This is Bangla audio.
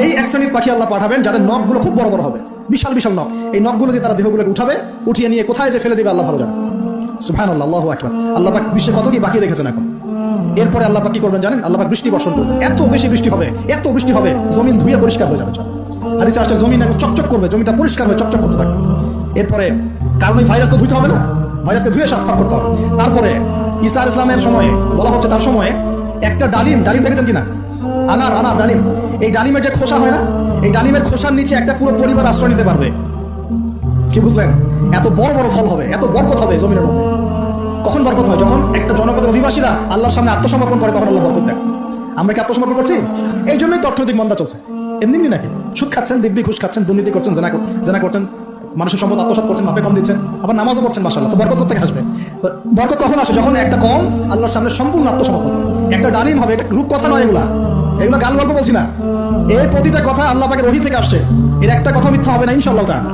এই এক শ্রেণীর পাখি আল্লাহ পাঠাবেন যাদের নখগুলো খুব বড় বড় হবে, বিশাল বিশাল নখ। এই নখগুলো দিয়ে তারা দেহগুলোকে উঠাবে, উঠিয়ে নিয়ে কোথায় যে ফেলে দেবে আল্লাহ ভালো জানে। সুবহানাল্লাহ, আল্লাহু আকবার। আল্লাহ পাক বিশ্বে কত কি বাকি রেখেছেন এখন। এরপরে আল্লাহ পাক কি করবেন জানেন? আল্লাহ পাক বৃষ্টি বর্ষণ করবেন। এত বেশি বৃষ্টি হবে, এত বৃষ্টি হবে, জমিন ধুয়ে পরিষ্কার হয়ে যাবে। হাদিসে আসছে জমিন চকচক করবে, জমিটা পরিষ্কার হয়ে চকচক করতে থাকবে। এরপরে কারণ ওই ভাইরাস তো ধুইতে হবে না, ভাইরাসকে ধুয়ে সাফ করতে হবে। তারপরে ঈসা আলাইহিস সালামের সময়ে বলা হচ্ছে, তার সময়ে একটা ডালিম দেখেছেন কিনা? আনার ডালিম, এই ডালিমের যে খোসা হয় না, এই ডালিমের খোসার নিচে একটা পুরো পরিবার আশ্রয় নিতে পারবে। কি বুঝলেন? এত বড় বড় ফল হবে, এত বরকত হবে জমিনের মধ্যে। কখন বরকত হয়? যখন একটা জনপদের অধিবাসীরা আল্লাহর সামনে আত্মসমর্পণ করে, তখন আল্লাহ বরকত দেয়। আমরা কি আত্মসমর্পণ করছি? এই জন্যই তো অর্থনৈতিক মন্দা চলছে। এমনি নাকি সুদ খাচ্ছেন, দিব্যি ঘুষ খাচ্ছেন, দুর্নীতি করছেন, জেনা করছেন, মানুষের সম্পদ আত্মসাৎ করছেন, মাপে কম দিচ্ছেন, আবার নামাজও পড়ছেন, মাশাআল্লাহ। তো বরকত থেকে আসবে। তো বরকত কখন আসে? যখন একটা কম আল্লাহর সামনে সম্পূর্ণ আত্মসমর্পণ। একটা ডালিম হবে, এটা রূপ কথা নয়, এগুলো গাল গল্প বলছি না। এই প্রতিটা কথা আল্লাহ পাকের ওহী থেকে আসছে। এর একটা কথা মিথ্যা হবে না ইনশাআল্লাহ তাআলা।